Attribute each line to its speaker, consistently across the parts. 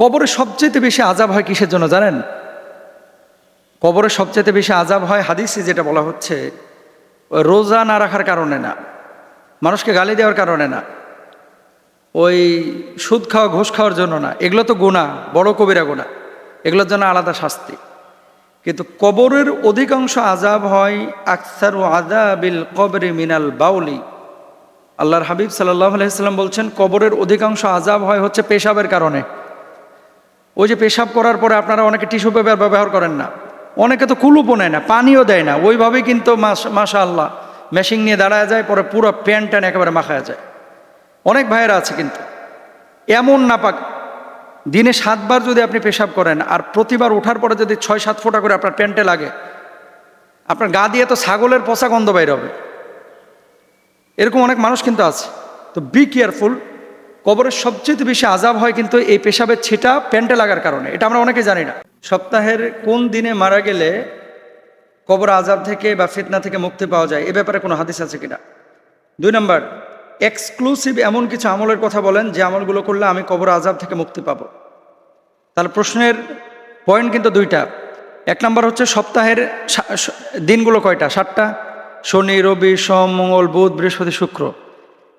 Speaker 1: কবরে সবচেয়ে বেশি আযাব হয় কিসের জন্য জানেন? কবরে সবচেয়ে বেশি আযাব হয় হাদিসে যেটা বলা হচ্ছে, রোজা না রাখার কারণে না, মানুষকে গালি দেওয়ার কারণে না, ওই সুদ খাওয়া ঘুষ খাওয়ার জন্য না, এগুলো তো গুনাহ, বড় কবিরা গুনাহ, এগুলোর জন্য আলাদা শাস্তি। কিন্তু কবরের অধিকাংশ আযাব হয় আকসারু আযাবিল কবরি মিনাল বাউলি। আল্লাহর হাবিব সাল্লাল্লাহু আলাইহি সাল্লাম বলছেন, কবরের অধিকাংশ আযাব হয় হচ্ছে পেশাবের কারণে। ওই যে পেশাব করার পরে আপনারা অনেকে টিস্যু পেপার ব্যবহার করেন না, অনেকে তো কুলুপও নেয় না, পানিও দেয় না, ওইভাবেই কিন্তু মাশাআল্লাহ মেশিন নিয়ে দাঁড়ায় যায়, পরে পুরো প্যান্ট ট্যান একেবারে মাখায়া যায়। অনেক ভাইয়েরা আছে কিন্তু এমন নাপাক, দিনে 7 বার যদি আপনি পেশাব করেন আর প্রতিবার ওঠার পরে যদি 6-7 ফোঁটা করে আপনার প্যান্টে লাগে, আপনার গা দিয়ে তো ছাগলের পচা গন্ধ বাইর হবে। এরকম অনেক মানুষ কিন্তু আছে। তো বি কেয়ারফুল। কবরের সবচেয়ে বেশি আযাব হয় কিন্তু এই পেশাবের ছিটা প্যান্টে লাগার কারণে, এটা আমরা অনেকে জানি না। সপ্তাহের কোন দিনে মারা গেলে কবর আযাব থেকে বা ফিতনা থেকে মুক্তি পাওয়া যায়, এ ব্যাপারে কোনো হাদিস আছে কিনা? 2 নম্বর, এক্সক্লুসিভ এমন কিছু আমলের কথা বলেন যে আমলগুলো করলে আমি কবর আযাব থেকে মুক্তি পাবো। তাহলে প্রশ্নের পয়েন্ট কিন্তু 2টা। 1 নম্বর হচ্ছে সপ্তাহের দিনগুলো কয়টা? 7টা। শনি, রবি, সোম, মঙ্গল, বুধ, বৃহস্পতি, শুক্র।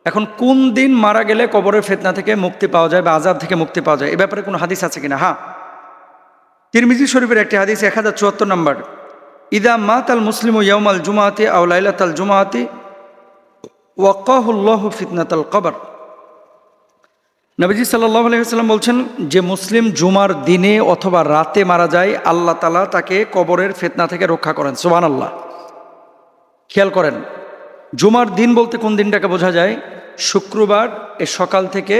Speaker 1: এখন কোন দিন মারা গেলে কবরের ফিতনা থেকে মুক্তি পাওয়া যায় বা আযাব থেকে মুক্তি পাওয়া যায়, এ ব্যাপারে কোনো হাদিস আছে কিনা? হ্যাঁ, তিরমিজি শরীফের একটি হাদিস 1074 নম্বর, ইদা মাতাল মুসলিমু ইয়াউমাল জুমাআতি আও লাইলাতাল জুমাআতি ওয়াক্কাহুল্লাহু ফিতনাতাল কবর। নবীজি সাল্লাল্লাহু আলাইহি ওয়াসাল্লাম বলছেন, যে মুসলিম জুমার দিনে অথবা রাতে মারা যায়, আল্লাহ তাআলা তাকে কবরের ফিতনা থেকে রক্ষা করেন। সুবহানাল্লাহ। খেয়াল করেন, জুমার দিন বলতে কোন দিনটাকে বোঝা যায়? শুক্রবার এর সকাল থেকে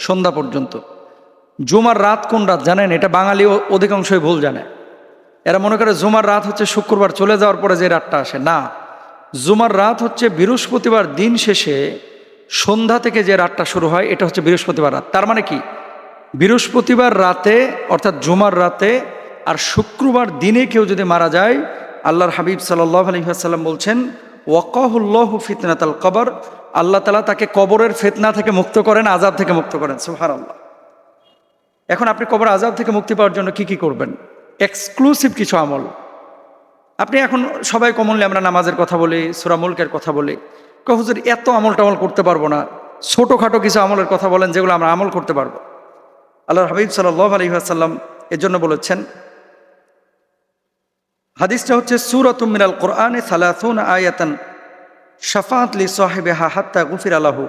Speaker 1: সন্ধ্যা পর্যন্ত। জুমার রাত কোন রাত জানেন? এটা বাঙালি অধিকাংশই ভুল জানে। এরা মনে করে জুমার রাত হচ্ছে শুক্রবার চলে যাওয়ার পরে যে রাতটা আসে, না। জুমার রাত হচ্ছে বৃহস্পতিবার দিন শেষে সন্ধ্যা থেকে যে রাতটা শুরু হয়, এটা হচ্ছে বৃহস্পতিবার রাত। তার মানে কি, বৃহস্পতিবার রাতে অর্থাৎ জুমার রাতে আর শুক্রবার দিনে কেউ যদি মারা যায়, আল্লাহর হাবিব সাল্লাল্লাহু আলাইহি ওয়াসাল্লাম বলছেন, ওয়াক্কাহুল্লাহু ফিতনাতাল কবর, আল্লাহ তাআলা তাকে কবরের ফিতনা থেকে মুক্ত করেন, আযাব থেকে মুক্ত করেন। সুবহানাল্লাহ। এখন আপনি কবর আযাব থেকে মুক্তি পাওয়ার জন্য কি কি করবেন? এক্সক্লুসিভ কিছু আমল। আপনি এখন সবাই কমনলি আমরা নামাজের কথা বলি, সূরা মুলকের কথা বলি, হুজুর এত আমল টামল করতে পারবো না, ছোটোখাটো কিছু আমলের কথা বলেন যেগুলো আমরা আমল করতে পারবো। আল্লাহর হাবিব সাল্লাল্লাহু আলাইহি ওয়াসাল্লাম এর জন্য বলেছেন, হাদিসটা হচ্ছে সূরাতুম মিনাল কোরআনে 30 আয়াতান শাফাআত লি সাহিবিহা হাত্তা গুফিরা লাহু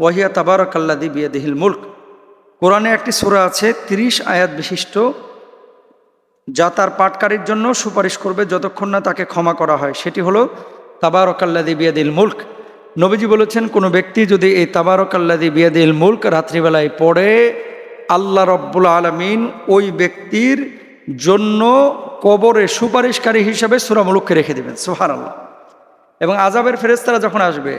Speaker 1: ওয়া হিয়া তাবারাকাল্লাযী বিয়াদিহিল মুলক। কোরআনে একটি সূরা আছে 30 আয়াত বিশিষ্ট, যা তার পাঠকারীর জন্য সুপারিশ করবে যতক্ষণ না তাকে ক্ষমা করা হয়, সেটি হলো তাবারাকাল্লাযী বিয়াদিল মুলক। নবীজি বলেছেন, কোনো ব্যক্তি যদি এই তাবারাকাল্লাযী বিয়াদিল মুলক রাত্রিবেলায় পড়ে, আল্লাহ রব্বুল আলামিন ওই ব্যক্তির জন্য কবরে সুপারিশকারী হিসাবে সূরা মুলককে রেখে দেবেন। সুবহানাল্লাহ। এবং আযাবের ফেরেশতারা যখন আসবে,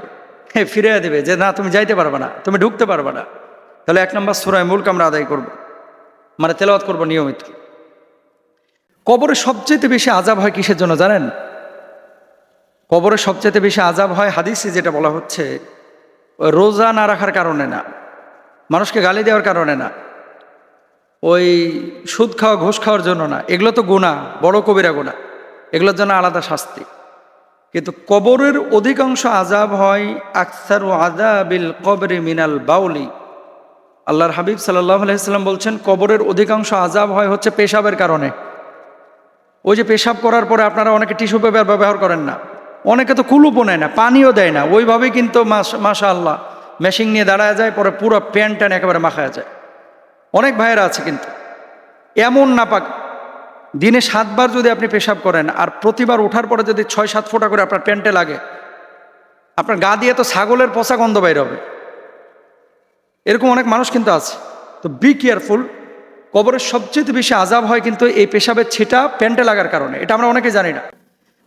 Speaker 1: ফিরিয়ে দেবে যে না, তুমি যাইতে পারবে না, তুমি ঢুকতে পারবে না। তাহলে 1 নম্বর সূরা মুলক আমরা আদায় করব, মানে তেলাওয়াত করব নিয়মিত। কবরে সবচেয়ে বেশি আযাব হয় কিসের জন্য জানেন? কবরে সবচেয়ে বেশি আযাব হয় হাদিসে যেটা বলা হচ্ছে, রোজা না রাখার কারণে না, মানুষকে গালি দেওয়ার কারণে না, ওই সুদ খাওয়া ঘুষ খাওয়ার জন্য না, এগুলো তো গুনাহ, বড় কবিরা গুনাহ, এগুলোর জন্য আলাদা শাস্তি। কিন্তু কবরের অধিকাংশ আযাব হয় আকসারু আযাবিল কবরি মিনাল বাউলি। আল্লাহর হাবিব সাল্লাল্লাহু আলাইহি সাল্লাম বলছেন, কবরের অধিকাংশ আযাব হয় হচ্ছে পেশাবের কারণে। ওই যে পেশাব করার পরে আপনারা অনেকে টিস্যু পেপার ব্যবহার করেন না, অনেকে তো কুলুপও নেয় না, পানিও দেয় না, ওইভাবেই কিন্তু মাশাআল্লাহ মেশিন নিয়ে দাঁড়ায় যায়, পরে পুরো প্যান্ট ট্যান একেবারে মাখায়া যায়। অনেক ভাইয়েরা আছে কিন্তু এমন নাপাক, দিনে 7 বার যদি আপনি পেশাব করেন আর প্রতিবার ওঠার পরে যদি 6-7 ফোঁটা করে আপনার প্যান্টে লাগে, আপনার গা দিয়ে তো ছাগলের পচা গন্ধ বাইর হবে। এরকম অনেক মানুষ কিন্তু আছে। তো বি কেয়ারফুল। কবরের সবচেয়ে বেশি আযাব হয় কিন্তু এই পেশাবের ছিটা প্যান্টে লাগার কারণে, এটা আমরা অনেকে জানি না।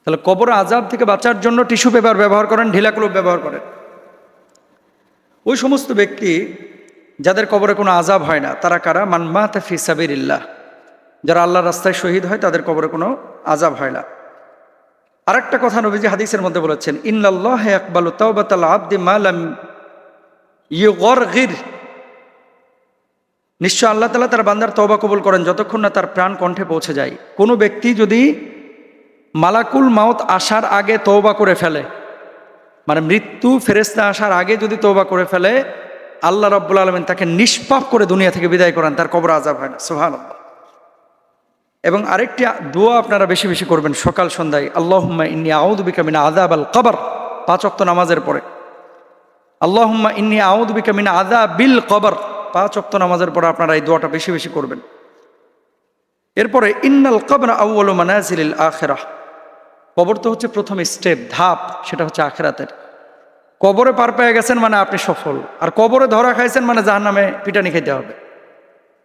Speaker 1: তাহলে কবরের আযাব থেকে বাঁচার জন্য টিস্যু পেপার ব্যবহার করেন, ঢিলা কলপ ব্যবহার করেন। ওই সমস্ত ব্যক্তি যাদের কবরে কোনো আযাব হয় না, তারা কারা? মান মাতা ফি সাবিলিল্লাহ, যারা আল্লাহর রাস্তায় শহীদ হয় তাদের কবরে কোনো আযাব হয় না। আরেকটা কথা নবীজি হাদিসের মধ্যে বলেছেন, ইন্নাল্লাহা ইয়াকবালু তাওবাতাল আবদি মা লাম ইউগরগির। নিশ্চয় আল্লাহ তাআলা তার বান্দার তওবা কবুল করেন যতক্ষণ না তার প্রাণ কণ্ঠে পৌঁছে যায়। কোনো ব্যক্তি যদি মালাকুল মাউত আসার আগে তওবা করে ফেলে, মানে মৃত্যু ফেরেশতা আসার আগে যদি তওবা করে ফেলে, আল্লাহ রাব্বুল আলামিন তাকে নিষ্পাপ করে দুনিয়া থেকে বিদায় করেন, তার কবর আযাব হয় না। সুবহানাল্লাহ। এবং আরেকটি দোয়া আপনারা বেশি বেশি করবেন সকাল সন্ধ্যায়, আল্লাহুম্মা ইন্নী আউযু বিকা মিন আযাবিল কবর, 5 ওয়াক্ত নামাজের পরে। আল্লাহুম্মা ইন্নী আউযু বিকা মিন আযাবিল কবর, 5 ওয়াক্ত নামাজের পরে আপনারা এই দোয়াটা বেশি বেশি করবেন। এরপরে ইন্নাল কবর আউয়ালু মানাজিলিল আখিরাহ, কবর তো হচ্ছে প্রথম স্টেপ, ধাপ, সেটা হচ্ছে আখিরাতের। কবরে পার পেয়ে গেছেন মানে আপনি সফল, আর কবরে ধরা খাইছেন মানে জাহান্নামে পিটানি খেতে হবে।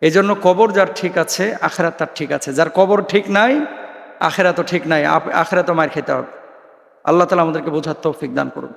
Speaker 1: এই জন্য কবর যার ঠিক আছে আখিরাত তার ঠিক আছে, যার কবর ঠিক নাই আখিরাতও ঠিক নাই, আখিরাতও মার খেতে হবে। আল্লাহ তাআলা আমাদেরকে বোঝার তৌফিক দান করুন।